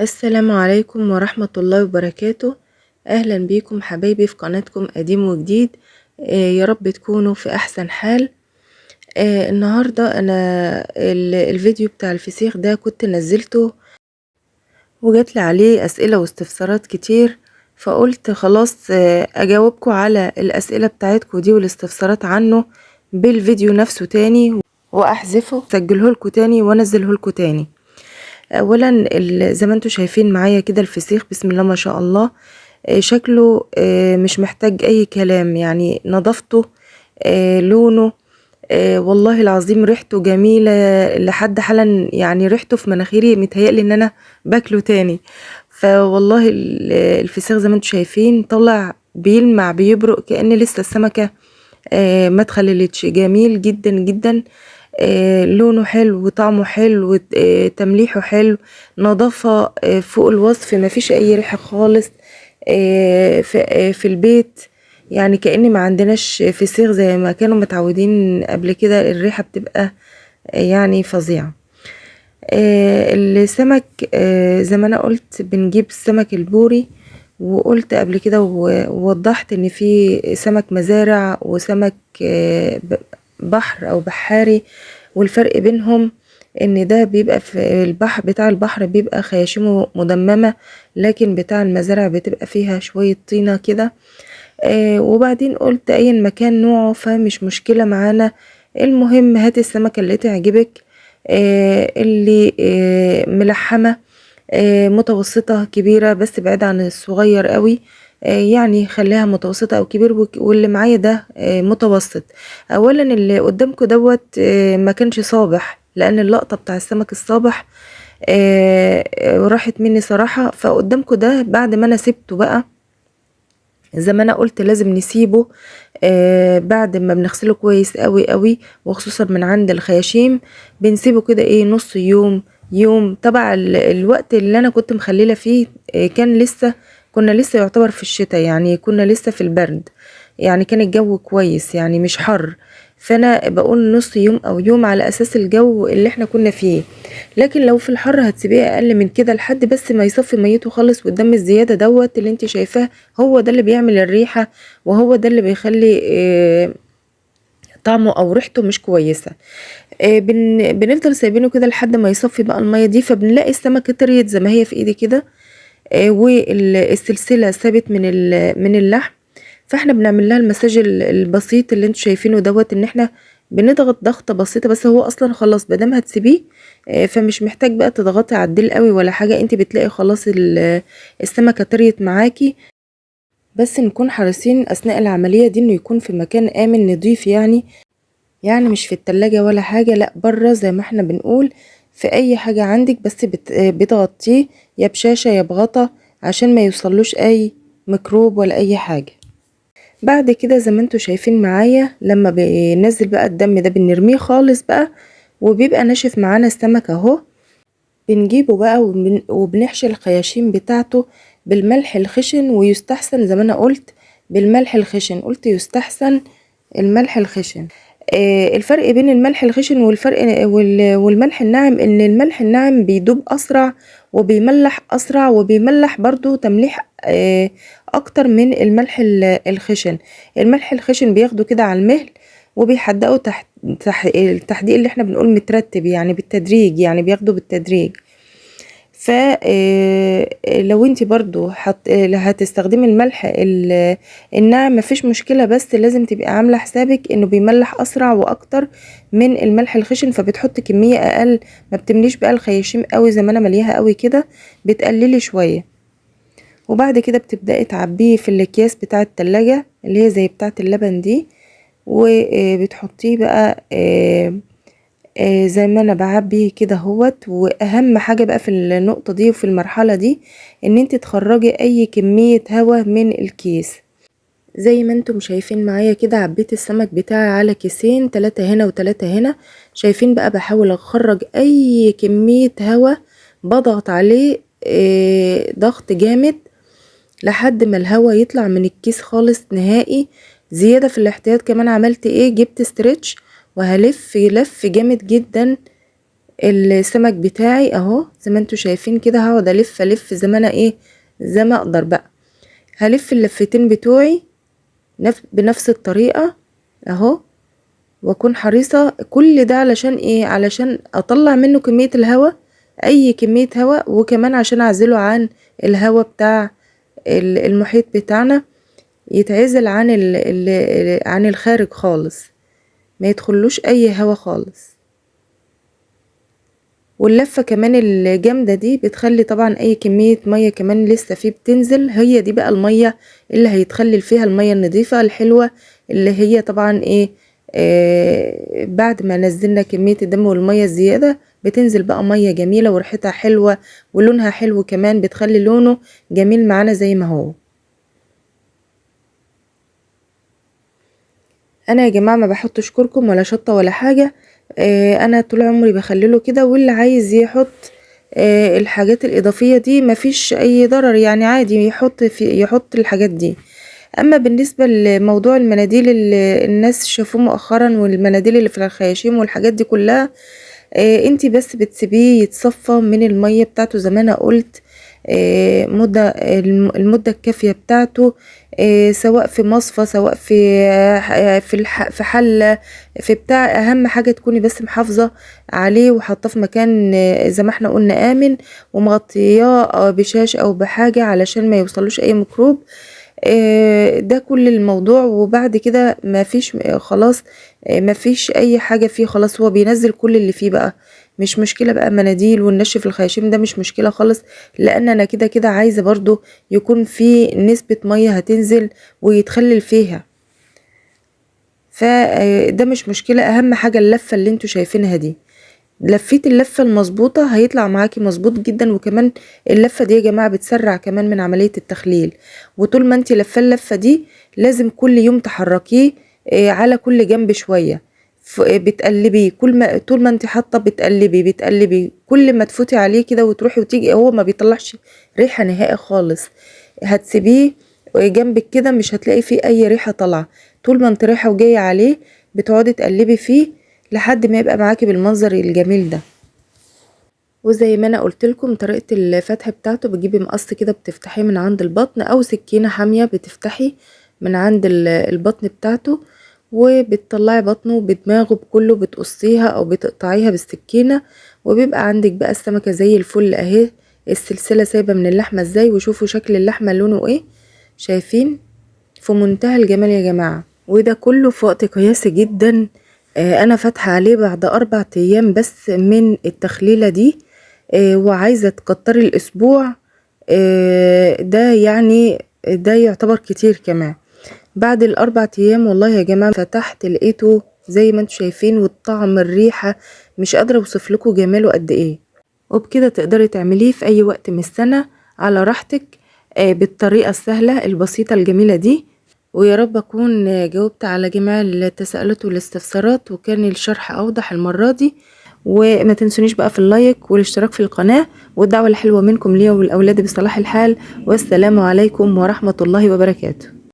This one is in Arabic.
السلام عليكم ورحمة الله وبركاته. أهلا بيكم حبايبي في قناتكم قديم وجديد. يا رب تكونوا في أحسن حال. النهاردة أنا الفيديو بتاع الفسيخ ده كنت نزلته وجاتلي عليه أسئلة واستفسارات كتير، فقلت خلاص أجاوبكم على الأسئلة بتاعتكم دي والاستفسارات عنه بالفيديو نفسه تاني، وأحذفه سجله لكم تاني وأنزله لكم تاني. اولا زي ما انتم شايفين معايا كده الفسيخ بسم الله ما شاء الله، شكله مش محتاج اي كلام، يعني نظافته، لونه، والله العظيم ريحته جميلة لحد حالا، يعني ريحته في مناخيري متهيألي ان انا باكله تاني. فوالله الفسيخ زي ما انتم شايفين طلع بيلمع بيبرق كأن لسه السمكة ما اتخللتش. جميل جدا جدا، لونه حلو وطعمه حلو، تمليحه حلو، نظافة فوق الوصف، مفيش اي ريحة خالص في البيت. يعني كأن ما عندناش فسيخ زي ما كانوا متعودين قبل كده، الريحة بتبقى يعني فظيعة. السمك زي ما انا قلت بنجيب السمك البوري، وقلت قبل كده ووضحت ان في سمك مزارع وسمك بحر او بحاري، والفرق بينهم ان ده بيبقى في البحر، بتاع البحر بيبقى خياشيمه مدممة، لكن بتاع المزارع بتبقى فيها شوية طينة كده. وبعدين قلت ايا مكان نوعه فمش مشكلة معانا، المهم هات السمكة اللي تعجبك، اللي ملحمة، متوسطة كبيرة بس بعيد عن الصغير قوي، يعني خليها متوسطة او كبير، واللي معايا ده متوسط. اولا اللي قدامكم دوت ما كانش صابح، لان اللقطة بتاع السمك الصابح راحت مني صراحة. فقدامكم ده بعد ما انا سبته بقى، زي ما انا قلت لازم نسيبه بعد ما بنغسله كويس قوي قوي، وخصوصا من عند الخياشيم بنسيبه كده ايه نص يوم يوم. طبعا الوقت اللي انا كنت مخلله فيه كان لسه، كنا لسه يعتبر في الشتاء، يعني كنا لسه في البرد، يعني كان الجو كويس يعني مش حر، فانا بقول نص يوم او يوم على اساس الجو اللي احنا كنا فيه. لكن لو في الحر هتسيبيه اقل من كده لحد بس ما يصفي ميته خالص، والدم الزياده دوت اللي انت شايفاه هو ده اللي بيعمل الريحه، وهو ده اللي بيخلي طعمه او ريحته مش كويسه. بنفضل سايبينه كده لحد ما يصفي بقى الميه دي، فبنلاقي السمكه طريت زي ما هي في ايدي كده، والسلسله ثابت من اللحم. فاحنا بنعمل لها المساج البسيط اللي انتوا شايفينه دوت، ان احنا بنضغط ضغطه بسيطه بس، هو اصلا خلاص مادام هتسيبيه فمش محتاج بقى تضغطي على الديل قوي ولا حاجه، انت بتلاقي خلاص السمكه طريت معاكي. بس نكون حريصين اثناء العمليه دي انه يكون في مكان امن نضيف، يعني مش في التلاجة ولا حاجه، لا بره زي ما احنا بنقول في اي حاجه عندك، بس بتغطيه يا بشاشه يا بغطا عشان ما يوصلوش اي ميكروب ولا اي حاجه. بعد كده زي ما انتوا شايفين معايا لما بينزل بقى الدم ده بنرميه خالص بقى، وبيبقى ناشف معانا السمك اهو. بنجيبه بقى وبنحشي الخياشيم بتاعته بالملح الخشن، ويستحسن زي ما انا قلت بالملح الخشن، قلت يستحسن الملح الخشن. الفرق بين الملح الخشن والملح الناعم ان الملح الناعم بيدوب اسرع وبيملح اسرع، وبيملح برضو تمليح اكتر من الملح الخشن. الملح الخشن بياخده كده على المهل وبيحدقه التحديق اللي احنا بنقول مترتب، يعني بالتدريج، يعني بياخده بالتدريج. فلو انت برضو هتستخدمي الملح الناعم مفيش مشكلة، بس لازم تبقى عاملة حسابك انه بيملح اسرع واكتر من الملح الخشن، فبتحط كمية اقل، ما بتمليش بقى الخياشيم قوي زي ما انا مليها قوي كده، بتقللي شوية. وبعد كده بتبدأي تعبيه في الاكياس بتاعة التلاجة اللي هي زي بتاعة اللبن دي، وبتحطيه بقى زي ما انا بعبي كده اهوت. واهم حاجة بقى في النقطة دي وفي المرحلة دي ان انت تخرجي اي كمية هوا من الكيس. زي ما انتم شايفين معايا كده عبيت السمك بتاعي على كيسين، 3 هنا و3 هنا، شايفين بقى بحاول اخرج اي كمية هوا، بضغط عليه ضغط جامد لحد ما الهوا يطلع من الكيس خالص نهائي. زيادة في الاحتياط كمان عملت ايه، جبت ستريتش وهلف لف جامد جدا السمك بتاعي اهو زي ما انتوا شايفين كده. هقعد الف زي ما انا ايه، زي ما اقدر بقى. هلف اللفتين بتوعي بنفس الطريقة اهو، واكون حريصة. كل ده علشان ايه؟ علشان اطلع منه كمية الهواء، اي كمية هواء، وكمان عشان اعزله عن الهواء بتاع المحيط بتاعنا، يتعزل عن عن الخارج خالص، ما يدخلوش اي هواء خالص. واللفة كمان الجامدة دي بتخلي طبعا اي كمية مية كمان لسه فيه بتنزل، هي دي بقى المية اللي هيتخلل فيها المية النظيفة الحلوة، اللي هي طبعا ايه، بعد ما نزلنا كمية الدم والمية الزيادة بتنزل بقى مية جميلة وريحتها حلوة ولونها حلو كمان، بتخلي لونه جميل معانا زي ما هو. انا يا جماعة ما بحطش كركم ولا شطة ولا حاجة، انا طول عمري بخلله كده. واللي عايز يحط الحاجات الاضافية دي مفيش اي ضرر، يعني عادي يحط الحاجات دي. اما بالنسبة لموضوع المناديل اللي الناس شافوه مؤخرا، والمناديل اللي في الخياشيم والحاجات دي كلها، انتي بس بتسيبيه يتصفى من المية بتاعته زي ما انا قلت، المدة الكافية بتاعته، سواء في مصفى، سواء في حلة، في بتاع. اهم حاجة تكوني بس محافظة عليه وحاطاه في مكان زي ما احنا قلنا امن، ومغطياه بشاش او بحاجة علشان ما يوصلوش اي ميكروب. ده كل الموضوع. وبعد كده ما فيش خلاص، ما فيش اي حاجة فيه خلاص، هو بينزل كل اللي فيه بقى. مش مشكلة بقى مناديل والنشف الخياشيم ده مش مشكلة خالص، لان انا كده كده عايزة برضو يكون في نسبة مية هتنزل ويتخلل فيها، فده مش مشكلة. اهم حاجة اللفة اللي انتوا شايفينها دي، لفيت اللفة المظبوطة هيطلع معاكي مظبوط جدا. وكمان اللفة دي يا جماعة بتسرع كمان من عملية التخليل. وطول ما انتي لفة اللفة دي لازم كل يوم تحركيه على كل جنب شوية، بتقلبيه طول ما انتي حاطة بتقلبي كل ما تفوتي عليه كده وتروحي وتيجي، هو ما بيطلعش ريحة نهائي خالص. هتسيبيه جنبك كده مش هتلاقي فيه اي ريحة طالعة، طول ما انت رايحة وجاية عليه بتقعدي تقلبي فيه لحد ما يبقى معاكي بالمنظر الجميل ده. وزي ما انا قلت لكم طريقة الفتح بتاعته، بتجيبي مقص كده بتفتحيه من عند البطن، او سكينة حامية بتفتحي من عند البطن بتاعته، وبتطلعي بطنه بدماغه بكله، بتقصيها او بتقطعيها بالسكينة، وبيبقى عندك بقى السمكة زي الفل اهي. السلسلة سايبة من اللحمة ازاي، وشوفوا شكل اللحمة لونه ايه، شايفين؟ في منتهى الجمال يا جماعة. وده كله في وقت قياسي جدا. انا فاتحة عليه بعد 4 ايام بس من التخليلة دي، وعايزة تكتري الاسبوع. ده يعني ده يعتبر كتير كمان. بعد ال4 ايام والله يا جماعة فتحت لقيته زي ما انتوا شايفين، والطعم الريحة مش قادرة اوصف لكم جماله قد ايه. وبكده تقدري تعمليه في اي وقت من السنة على راحتك، بالطريقة السهلة البسيطة الجميلة دي. ويا رب اكون جاوبت على جميع التساؤلات والاستفسارات، وكان الشرح اوضح المرة دي. وما تنسونيش بقى في اللايك والاشتراك في القناة، والدعوة الحلوة منكم ليا ولأولادي بصلاح الحال. والسلام عليكم ورحمة الله وبركاته.